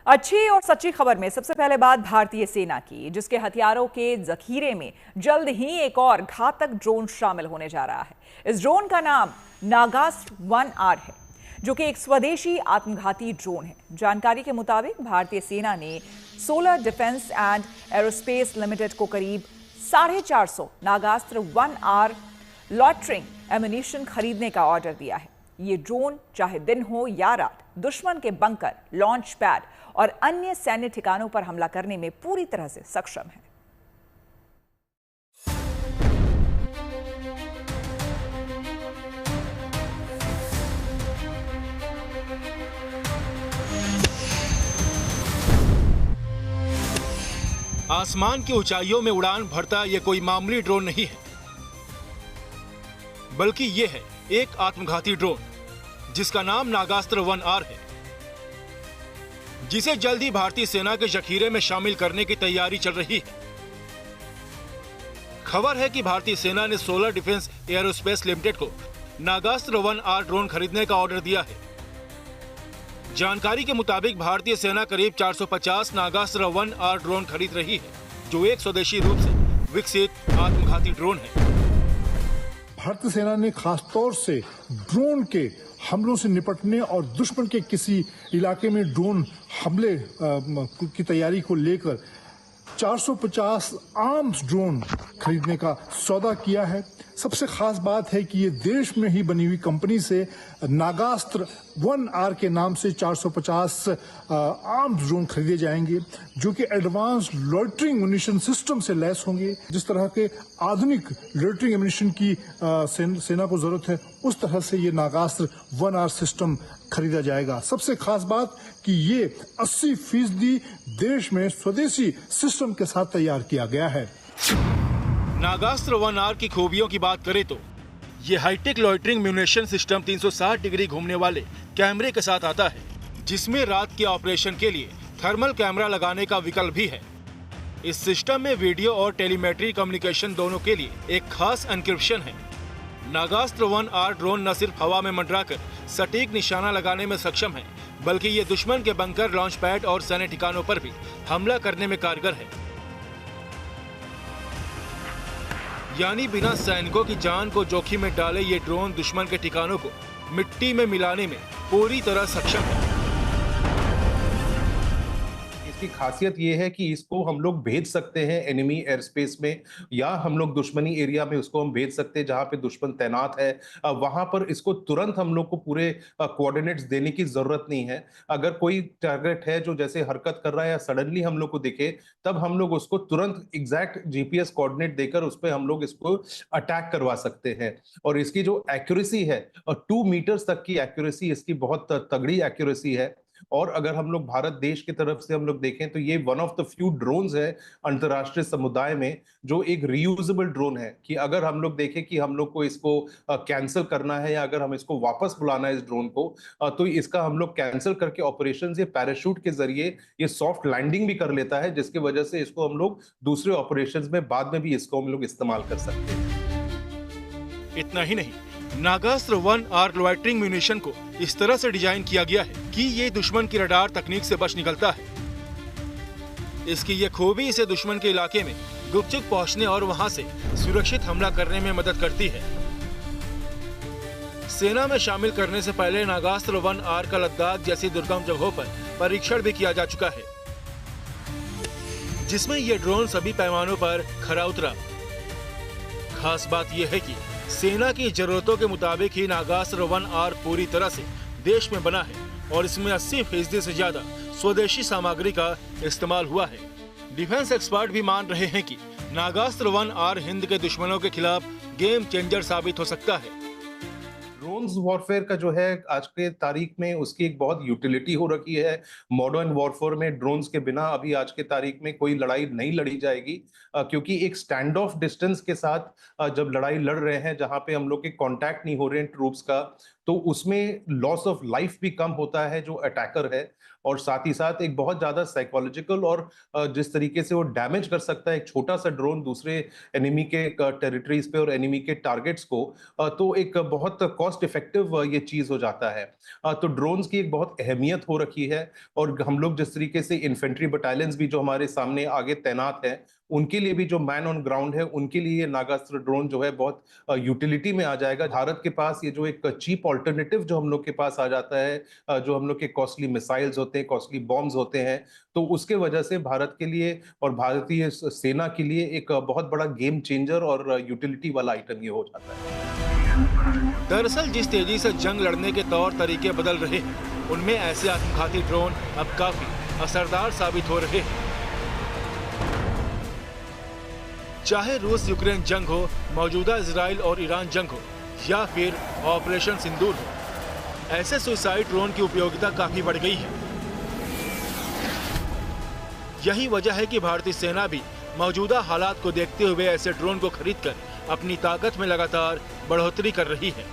अच्छी और सच्ची खबर में सबसे पहले बात भारतीय सेना की, जिसके हथियारों के जखीरे में जल्द ही एक और घातक ड्रोन शामिल होने जा रहा है। इस ड्रोन का नाम नागास्त्र 1R है, जो कि एक स्वदेशी आत्मघाती ड्रोन है। जानकारी के मुताबिक भारतीय सेना ने solar defence and aerospace limited को करीब 450 नागास्त्र 1R लॉटरिंग एम्यूनिशन खरीदने का ऑर्डर दिया है। ये ड्रोन चाहे दिन हो या रात दुश्मन के बंकर, लॉन्च पैड और अन्य सैन्य ठिकानों पर हमला करने में पूरी तरह से सक्षम है। आसमान की ऊंचाइयों में उड़ान भरता ये कोई मामूली ड्रोन नहीं है, बल्कि ये है एक आत्मघाती ड्रोन जिसका नाम नागास्त्र 1R है, जिसे जल्द ही भारतीय सेना के जखीरे में शामिल करने की तैयारी चल रही है। खबर है कि भारतीय सेना ने सोलर डिफेंस एरोस्पेस लिमिटेड को नागास्त्र 1R ड्रोन खरीदने का ऑर्डर दिया है। जानकारी के मुताबिक भारतीय सेना करीब 450 नागास्त्र 1R ड्रोन खरीद रही है, जो एक स्वदेशी रूप से विकसित आत्मघाती ड्रोन है। भारतीय सेना ने खास तौर से ड्रोन के हमलों से निपटने और दुश्मन के किसी इलाके में ड्रोन हमले की तैयारी को लेकर 450 आर्म्स ड्रोन खरीदने का सौदा किया है। सबसे खास बात है कि ये देश में ही बनी हुई कंपनी से नागास्त्र 1R के नाम से 450 आर्म्स ड्रोन खरीदे जाएंगे, जो कि एडवांस लॉइटरिंग एम्यूनिशन सिस्टम से लैस होंगे। जिस तरह के आधुनिक लॉइटरिंग एम्यूनिशन की सेना को जरूरत है, उस तरह से ये नागास्त्र 1R सिस्टम खरीदा जाएगा। सबसे खास बात कि ये 80% देश में स्वदेशी सिस्टम के साथ तैयार किया गया है। नागास्त्र 1R की खूबियों की बात करें तो ये high tech loitering munition system 360 degree घूमने वाले कैमरे के साथ आता है, जिसमें रात के ऑपरेशन के लिए थर्मल कैमरा लगाने का विकल्प भी है। इस सिस्टम में वीडियो और टेलीमेट्री कम्युनिकेशन दोनों के लिए एक खास एन्क्रिप्शन है। नागास्त्र 1R ड्रोन न सिर्फ हवा में मंडराकर सटीक निशाना लगाने में सक्षम है, बल्कि ये दुश्मन के बंकर, लॉन्च पैड और सैन्य ठिकानों पर भी हमला करने में कारगर है। यानी बिना सैनिकों की जान को जोखिम में डाले ये ड्रोन दुश्मन के ठिकानों को मिट्टी में मिलाने में पूरी तरह सक्षम है। इसकी खासियत ये है कि इसको हम लोग भेज सकते हैं एनिमी एयर स्पेस में, या हम लोग दुश्मनी एरिया में उसको हम भेज सकते हैं जहां पे दुश्मन तैनात है। वहां पर इसको तुरंत हम लोग को पूरे कोऑर्डिनेट्स देने की जरूरत नहीं है। अगर कोई टारगेट है जो जैसे हरकत कर रहा है या सडनली हम लोग को दिखे, तब हम लोग उसको तुरंत एग्जैक्ट जीपीएस कोऑर्डिनेट देकर उस पर हम लोग इसको अटैक करवा सकते हैं। और इसकी जो एक्यूरेसी है, 2 मीटर्स तक की एक्यूरेसी, इसकी बहुत तगड़ी एक्यूरेसी है। और अगर हम लोग भारत देश की तरफ से हम लोग देखें तो ये one of the few drones है अंतरराष्ट्रीय समुदाय में जो एक रीयूजेबल ड्रोन है, कि अगर हम लोग देखें कि हम लोग को इसको कैंसिल करना है या अगर हम इसको वापस बुलाना है इस ड्रोन को, तो इसका हम लोग कैंसिल करके ऑपरेशन ये पैराशूट के जरिए ये सॉफ्ट लैंडिंग भी कर लेता है, जिसकी वजह से इसको हम लोग दूसरे ऑपरेशन में बाद में भी इसको हम लोग इस्तेमाल कर सकते हैं। इतना ही नहीं, नागास्त्र 1R लॉइटरिंग म्यूनिशन को इस तरह से डिजाइन किया गया है कि ये दुश्मन की रडार तकनीक से बच निकलता है। इसकी ये खूबी इसे दुश्मन के इलाके में गुपचुप पहुंचने और वहां से सुरक्षित हमला करने में मदद करती है। सेना में शामिल करने से पहले नागास्त्र 1R का लद्दाख जैसी दुर्गम जगहों पर परीक्षण भी किया जा चुका है, जिसमें ये ड्रोन सभी पैमानों पर खरा उतरा। खास बात यह है कि सेना की जरूरतों के मुताबिक ही नागास्त्र 1R पूरी तरह से देश में बना है और इसमें 80% से ज्यादा स्वदेशी सामग्री का इस्तेमाल हुआ है। डिफेंस एक्सपर्ट भी मान रहे हैं कि नागास्त्र 1R हिंद के दुश्मनों के खिलाफ गेम चेंजर साबित हो सकता है। ड्रोन्स वॉरफेयर का जो है आज के तारीख में उसकी एक बहुत यूटिलिटी हो रखी है। मॉडर्न वॉरफेयर में ड्रोन्स के बिना अभी आज के तारीख में कोई लड़ाई नहीं लड़ी जाएगी, क्योंकि एक स्टैंड ऑफ डिस्टेंस के साथ जब लड़ाई लड़ रहे हैं जहां पे हम लोग के कांटेक्ट नहीं हो रहे हैं ट्रूप्स का, तो उसमें लॉस ऑफ लाइफ भी कम होता है जो अटैकर है। और साथ ही साथ एक बहुत ज्यादा साइकोलॉजिकल और जिस तरीके से वो डैमेज कर सकता है एक छोटा सा ड्रोन दूसरे एनिमी के टेरिटरीज पे और एनिमी के टारगेट्स को, तो एक बहुत कॉस्ट इफेक्टिव ये चीज हो जाता है। तो ड्रोन्स की एक बहुत अहमियत हो रखी है और हम लोग जिस तरीके से इन्फेंट्री बटालियंस भी जो हमारे सामने आगे तैनात है, उनके लिए भी जो मैन ऑन ग्राउंड है उनके लिए ये नागास्त्र ड्रोन जो है बहुत यूटिलिटी में आ जाएगा। भारत के पास ये जो एक चीप ऑल्टरनेटिव जो हम लोग के पास आ जाता है, जो हम लोग के कॉस्टली मिसाइल्स होते हैं, कॉस्टली बॉम्ब्स होते हैं, तो उसके वजह से भारत के लिए और भारतीय सेना के लिए एक बहुत बड़ा गेम चेंजर और यूटिलिटी वाला आइटम ये हो जाता है। दरअसल जिस तेजी से जंग लड़ने के तौर तरीके बदल रहे हैं, उनमें ऐसे आत्मघाती ड्रोन अब काफी असरदार साबित हो रहे हैं। चाहे रूस यूक्रेन जंग हो, मौजूदा इजराइल और ईरान जंग हो, या फिर ऑपरेशन सिंदूर हो, ऐसे सुसाइड ड्रोन की उपयोगिता काफी बढ़ गई है। यही वजह है कि भारतीय सेना भी मौजूदा हालात को देखते हुए ऐसे ड्रोन को खरीदकर अपनी ताकत में लगातार बढ़ोतरी कर रही है।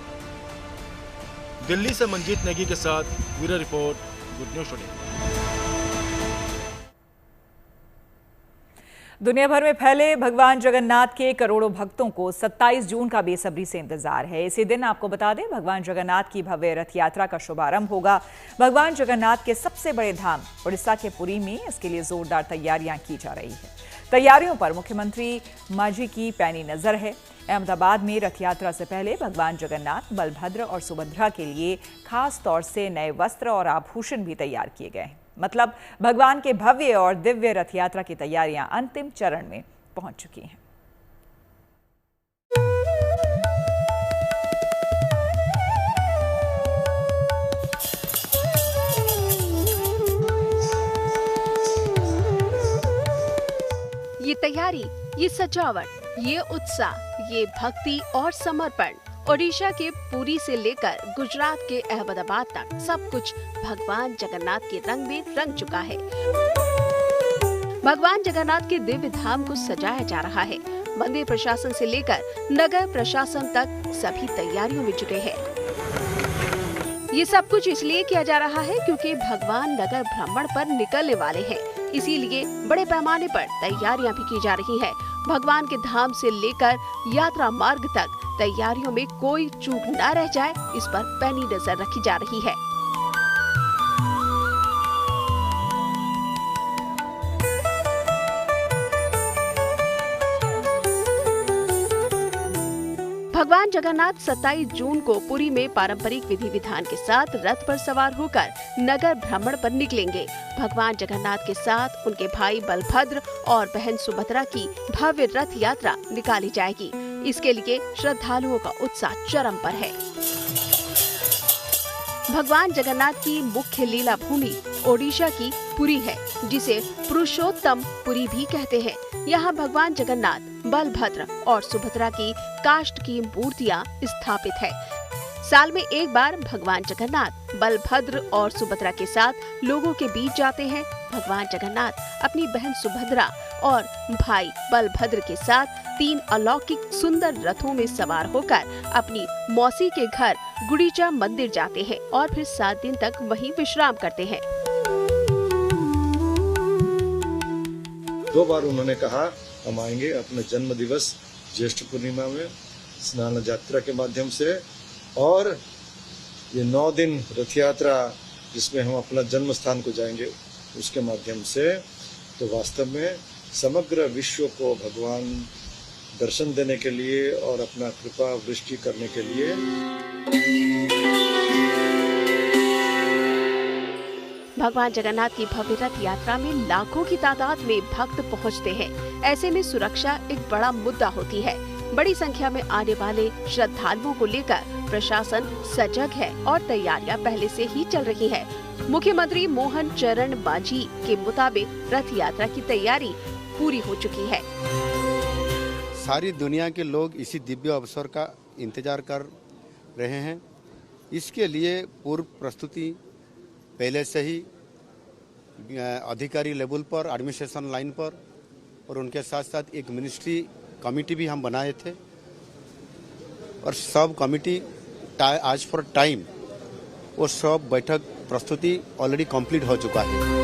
दिल्ली से मंजीत नेगी के साथ bureau report, good news today. दुनिया भर में फैले भगवान जगन्नाथ के करोड़ों भक्तों को 27 जून का बेसब्री से इंतजार है। इसी दिन आपको बता दें, भगवान जगन्नाथ की भव्य रथ यात्रा का शुभारंभ होगा। भगवान जगन्नाथ के सबसे बड़े धाम उड़ीसा के पुरी में इसके लिए जोरदार तैयारियां की जा रही है। तैयारियों पर मुख्यमंत्री मांझी की पैनी नजर है। अहमदाबाद में रथ यात्रा से पहले भगवान जगन्नाथ, बलभद्र और सुभद्रा के लिए खास तौर से नए वस्त्र और आभूषण भी तैयार किए गए हैं। मतलब भगवान के भव्य और दिव्य रथ यात्रा की तैयारियां अंतिम चरण में पहुंच चुकी हैं। ये तैयारी, ये सजावट, ये उत्साह, ये भक्ति और समर्पण, ओडिशा के पुरी से लेकर गुजरात के अहमदाबाद तक सब कुछ भगवान जगन्नाथ के रंग में रंग चुका है। भगवान जगन्नाथ के दिव्य धाम को सजाया जा रहा है। मंदिर प्रशासन से लेकर नगर प्रशासन तक सभी तैयारियों में जुटे हैं। ये सब कुछ इसलिए किया जा रहा है क्योंकि भगवान नगर भ्रमण पर निकलने वाले हैं। इसीलिए बड़े पैमाने पर तैयारियां भी की जा रही है। भगवान के धाम से लेकर यात्रा मार्ग तक तैयारियों में कोई चूक न रह जाए, इस पर पैनी नजर रखी जा रही है। भगवान जगन्नाथ 27 जून को पुरी में पारंपरिक विधि विधान के साथ रथ पर सवार होकर नगर भ्रमण पर निकलेंगे। भगवान जगन्नाथ के साथ उनके भाई बलभद्र और बहन सुभद्रा की भव्य रथ यात्रा निकाली जाएगी। इसके लिए श्रद्धालुओं का उत्साह चरम पर है। भगवान जगन्नाथ की मुख्य लीला भूमि ओडिशा की पुरी है, जिसे पुरुषोत्तम पुरी भी कहते हैं। यहाँ भगवान जगन्नाथ, बलभद्र और सुभद्रा की काष्ठ की मूर्तियाँ स्थापित है। साल में एक बार भगवान जगन्नाथ, बलभद्र और सुभद्रा के साथ लोगों के बीच जाते हैं। भगवान जगन्नाथ अपनी बहन सुभद्रा और भाई बलभद्र के साथ 3 अलौकिक सुंदर रथों में सवार होकर अपनी मौसी के घर गुड़ीचा मंदिर जाते हैं और फिर 7 दिन तक वहीं विश्राम करते हैं। 2 बार उन्होंने कहा हम आएंगे अपने जन्म दिवस ज्येष्ठ पूर्णिमा में स्नान यात्रा के माध्यम से, और ये 9 दिन रथ यात्रा जिसमें हम अपना जन्म स्थान को जाएंगे उसके माध्यम से। तो वास्तव में समग्र विश्व को भगवान दर्शन देने के लिए और अपना कृपा वृष्टि करने के लिए। भगवान जगन्नाथ की भव्य रथ यात्रा में लाखों की तादाद में भक्त पहुंचते हैं। ऐसे में सुरक्षा एक बड़ा मुद्दा होती है। बड़ी संख्या में आने वाले श्रद्धालुओं को लेकर प्रशासन सजग है और तैयारियां पहले से ही चल रही है। मुख्यमंत्री मोहन चरण मांझी के मुताबिक रथ यात्रा की तैयारी पूरी हो चुकी है। सारी दुनिया के लोग इसी दिव्य अवसर का इंतजार कर रहे हैं। इसके लिए पूर्व प्रस्तुति पहले से ही अधिकारी लेवल पर, एडमिनिस्ट्रेशन लाइन पर और उनके साथ साथ एक मिनिस्ट्री कमेटी भी हम बनाए थे और सब कमेटी आज फॉर टाइम वो सब बैठक प्रस्तुति ऑलरेडी कंप्लीट हो चुका है।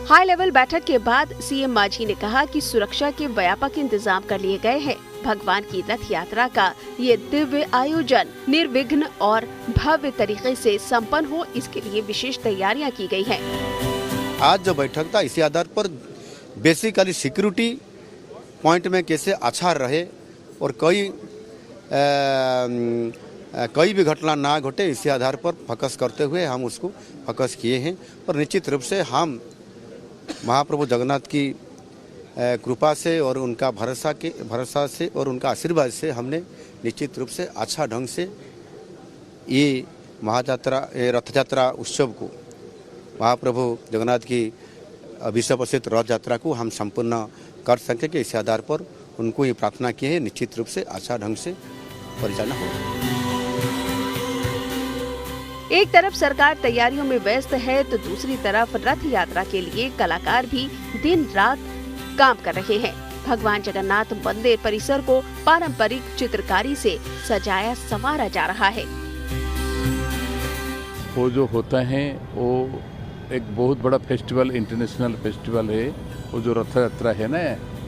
हाई लेवल बैठक के बाद सीएम मांझी ने कहा कि सुरक्षा के व्यापक इंतजाम कर लिए गए हैं। भगवान की रथ यात्रा का ये दिव्य आयोजन निर्विघ्न और भव्य तरीके से संपन्न हो, इसके लिए विशेष तैयारियां की गई हैं। आज जो बैठक था इसी आधार पर बेसिकली सिक्योरिटी पॉइंट में कैसे अच्छा रहे और कोई भी घटना ना घटे, इसी आधार पर फोकस करते हुए हम उसको फोकस किए हैं। और निश्चित रूप से हम महाप्रभु जगन्नाथ की कृपा से और उनका भरोसा से और उनका आशीर्वाद से हमने निश्चित रूप से अच्छा ढंग से ये रथ यात्रा उत्सव को, महाप्रभु जगन्नाथ की विश्वप्रसिद्ध रथ यात्रा को हम संपूर्ण कर सकें कि इस आधार पर उनको ये प्रार्थना की है, निश्चित रूप से अच्छा ढंग से परिचालना हो। एक तरफ सरकार तैयारियों में व्यस्त है तो दूसरी तरफ रथ यात्रा के लिए कलाकार भी दिन रात काम कर रहे हैं। भगवान जगन्नाथ मंदिर परिसर को पारंपरिक चित्रकारी से सजाया संवारा जा रहा है। वो जो होता है वो एक बहुत बड़ा फेस्टिवल, इंटरनेशनल फेस्टिवल है। वो जो रथ यात्रा है ना,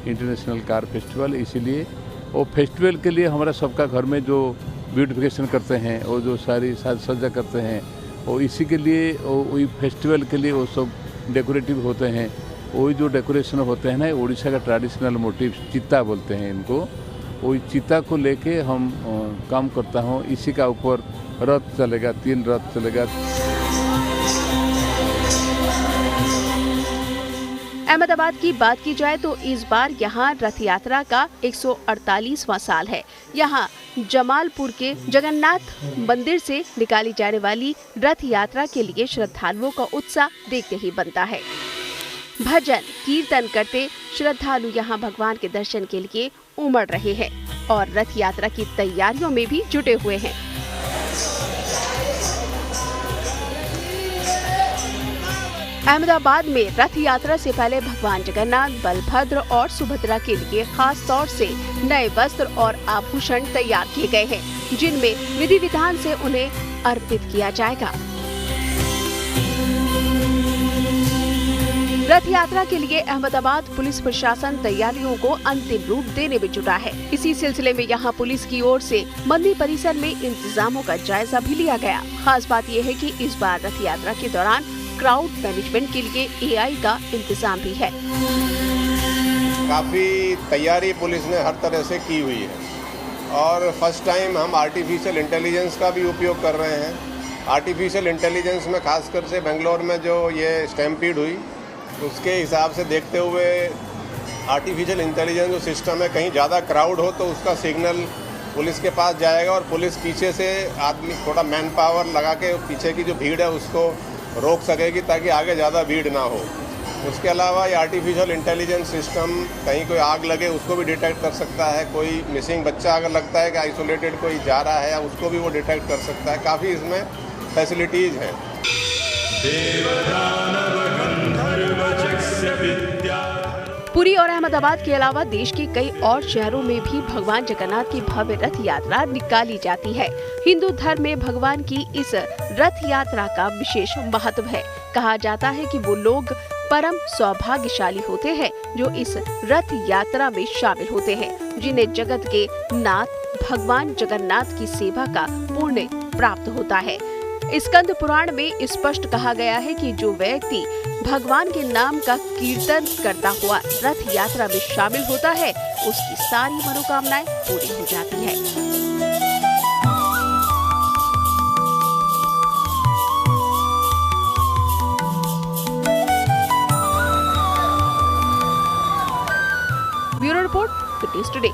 इंटरनेशनल कार फेस्टिवल, इसीलिए वो फेस्टिवल के लिए हमारा सबका घर में जो ब्यूटिफिकेशन करते हैं, वो जो सारी साज सज्जा करते हैं, वो इसी के लिए, वही फेस्टिवल के लिए वो सब डेकोरेटिव होते हैं। वही जो डेकोरेशन होते हैं ना, उड़ीसा का ट्रेडिशनल मोटिव चित्ता बोलते हैं इनको, वही चित्ता को लेके हम काम करता हूँ। इसी का ऊपर रथ चलेगा, 3 रथ चलेगा। अहमदाबाद की बात की जाए तो इस बार यहाँ रथ यात्रा का 148वां साल है। यहाँ जमालपुर के जगन्नाथ मंदिर से निकाली जाने वाली रथ यात्रा के लिए श्रद्धालुओं का उत्साह देखते ही बनता है। भजन कीर्तन करते श्रद्धालु यहाँ भगवान के दर्शन के लिए उमड़ रहे हैं और रथ यात्रा की तैयारियों में भी जुटे हुए हैं। अहमदाबाद में रथ यात्रा से पहले भगवान जगन्नाथ, बलभद्र और सुभद्रा के लिए खास तौर से नए वस्त्र और आभूषण तैयार किए गए हैं, जिनमें विधि विधान से उन्हें अर्पित किया जाएगा। रथ यात्रा के लिए अहमदाबाद पुलिस प्रशासन तैयारियों को अंतिम रूप देने में जुटा है। इसी सिलसिले में यहां पुलिस की ओर से मंदिर परिसर में इंतजामों का जायजा भी लिया गया। खास बात यह है कि इस बार रथ यात्रा के दौरान क्राउड मैनेजमेंट के लिए एआई का इंतजाम भी है। काफी तैयारी पुलिस ने हर तरह से की हुई है और फर्स्ट टाइम हम आर्टिफिशियल इंटेलिजेंस का भी उपयोग कर रहे हैं। आर्टिफिशियल इंटेलिजेंस में खासकर से बेंगलोर में जो ये स्टैम्पीड हुई, उसके हिसाब से देखते हुए आर्टिफिशियल इंटेलिजेंस जो सिस्टम है, कहीं ज़्यादा क्राउड हो तो उसका सिग्नल पुलिस के पास जाएगा और पुलिस पीछे से आदमी थोड़ा मैन पावर लगा के पीछे की जो भीड़ है उसको रोक सकेगी ताकि आगे ज़्यादा भीड़ ना हो। उसके अलावा ये आर्टिफिशियल इंटेलिजेंस सिस्टम कहीं कोई आग लगे उसको भी डिटेक्ट कर सकता है। कोई मिसिंग बच्चा अगर लगता है कि आइसोलेटेड कोई जा रहा है, उसको भी वो डिटेक्ट कर सकता है। काफ़ी इसमें फैसिलिटीज़ हैं। पुरी और अहमदाबाद के अलावा देश के कई और शहरों में भी भगवान जगन्नाथ की भव्य रथ यात्रा निकाली जाती है। हिंदू धर्म में भगवान की इस रथ यात्रा का विशेष महत्व है। कहा जाता है कि वो लोग परम सौभाग्यशाली होते हैं जो इस रथ यात्रा में शामिल होते हैं, जिन्हें जगत के नाथ भगवान जगन्नाथ की सेवा का पुण्य प्राप्त होता है। स्कंद पुराण में स्पष्ट कहा गया है कि जो व्यक्ति भगवान के नाम का कीर्तन करता हुआ रथ यात्रा में शामिल होता है, उसकी सारी मनोकामनाएं पूरी हो जाती है। Bureau report, good news today.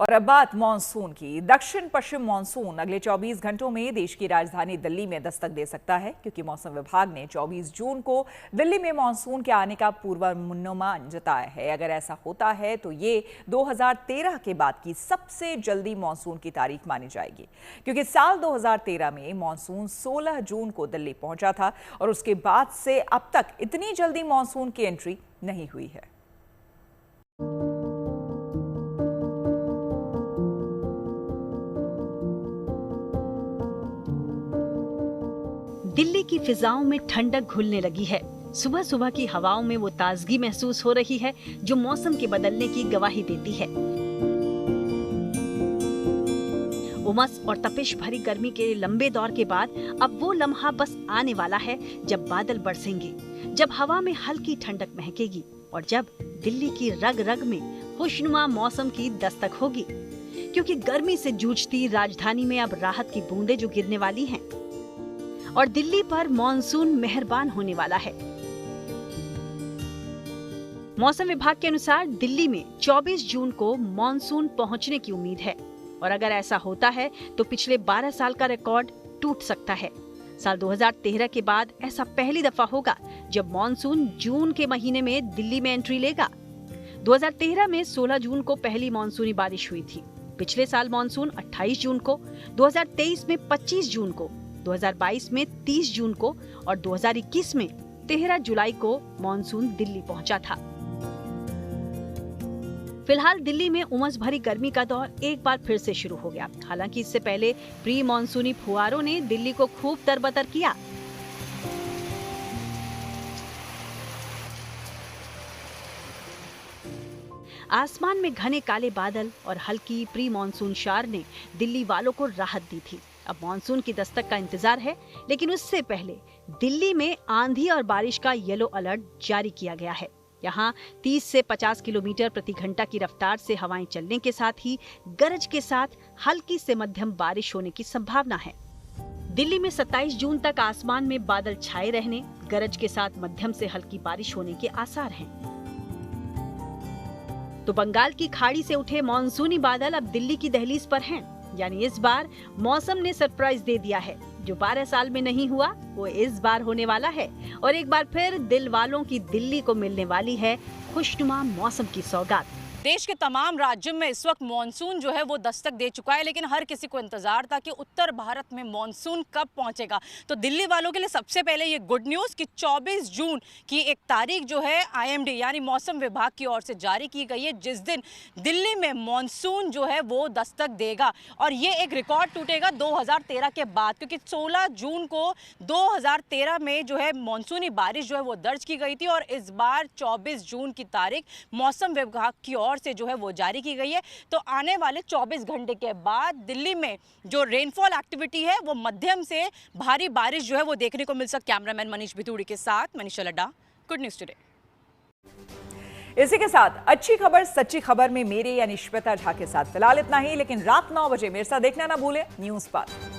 और अब बात मानसून की। दक्षिण पश्चिम मानसून अगले 24 घंटों में देश की राजधानी दिल्ली में दस्तक दे सकता है, क्योंकि मौसम विभाग ने 24 जून को दिल्ली में मानसून के आने का पूर्वानुमान जताया है। अगर ऐसा होता है तो ये 2013 के बाद की सबसे जल्दी मानसून की तारीख मानी जाएगी, क्योंकि साल 2013 में मानसून 16 जून को दिल्ली पहुंचा था और उसके बाद से अब तक इतनी जल्दी मानसून की एंट्री नहीं हुई है। दिल्ली की फिजाओं में ठंडक घुलने लगी है। सुबह सुबह की हवाओं में वो ताजगी महसूस हो रही है जो मौसम के बदलने की गवाही देती है। उमस और तपिश भरी गर्मी के लंबे दौर के बाद अब वो लम्हा बस आने वाला है जब बादल बरसेंगे, जब हवा में हल्की ठंडक महकेगी और जब दिल्ली की रग रग में खुशनुमा मौसम की दस्तक होगी। क्योंकि गर्मी से जूझती राजधानी में अब राहत की बूंदें जो गिरने वाली हैं और दिल्ली पर मॉनसून मेहरबान होने वाला है। मौसम विभाग के अनुसार दिल्ली में 24 जून को मॉनसून पहुंचने की उम्मीद है और अगर ऐसा होता है तो पिछले 12 साल का रिकॉर्ड टूट सकता है। साल 2013 के बाद ऐसा पहली दफा होगा जब मॉनसून जून के महीने में दिल्ली में एंट्री लेगा। 2013 में 16 जून को पहली मॉनसूनी बारिश हुई थी। पिछले साल मॉनसून 28 जून को, 2023 में 25 जून को, 2022 में 30 जून को और 2021 में 13 जुलाई को मॉनसून दिल्ली पहुंचा था। फिलहाल दिल्ली में उमस भरी गर्मी का दौर एक बार फिर से शुरू हो गया। हालांकि इससे पहले प्री मॉनसूनी फुहारों ने दिल्ली को खूब तरबतर किया। आसमान में घने काले बादल और हल्की प्री मॉनसून शार ने दिल्ली वालों को राहत दी थी। अब मॉनसून की दस्तक का इंतजार है, लेकिन उससे पहले दिल्ली में आंधी और बारिश का येलो अलर्ट जारी किया गया है। यहाँ 30 से 50 किलोमीटर प्रति घंटा की रफ्तार से हवाएं चलने के साथ ही गरज के साथ हल्की से मध्यम बारिश होने की संभावना है। दिल्ली में 27 जून तक आसमान में बादल छाए रहने, गरज के साथ मध्यम से हल्की बारिश होने के आसार हैं। तो बंगाल की खाड़ी से उठे मॉनसूनी बादल अब दिल्ली की दहलीज पर हैं। यानी इस बार मौसम ने सरप्राइज दे दिया है। जो 12 साल में नहीं हुआ वो इस बार होने वाला है और एक बार फिर दिल वालों की दिल्ली को मिलने वाली है खुशनुमा मौसम की सौगात। देश के तमाम राज्यों में इस वक्त मॉनसून जो है वो दस्तक दे चुका है, लेकिन हर किसी को इंतजार था कि उत्तर भारत में मॉनसून कब पहुंचेगा। तो दिल्ली वालों के लिए सबसे पहले ये गुड न्यूज़ कि 24 जून की एक तारीख जो है IMD यानी मौसम विभाग की ओर से जारी की गई है, जिस दिन दिल्ली में मॉनसून जो है वो दस्तक देगा और ये एक रिकॉर्ड टूटेगा 2013 के बाद, क्योंकि 16 जून को 2013 में जो है मॉनसूनी बारिश जो है वो दर्ज की गई थी और इस बार 24 जून की तारीख मौसम विभाग की ओर से जो है वो जारी की गई है। तो आने वाले 24 घंटे के बाद दिल्ली में जो रेनफॉल एक्टिविटी है वो मध्यम से भारी बारिश जो है वो देखने को मिल सकती है। कैमरामैन मनीष भितूड़ी के साथ Manisha Ladda, good news today. इसी के साथ अच्छी खबर सच्ची खबर में मेरे यानी श्वेता झा के साथ फिलहाल इतना ही, लेकिन रात 9 बजे मेरे साथ देखना ना भूलें न्यूज़ पार्ट।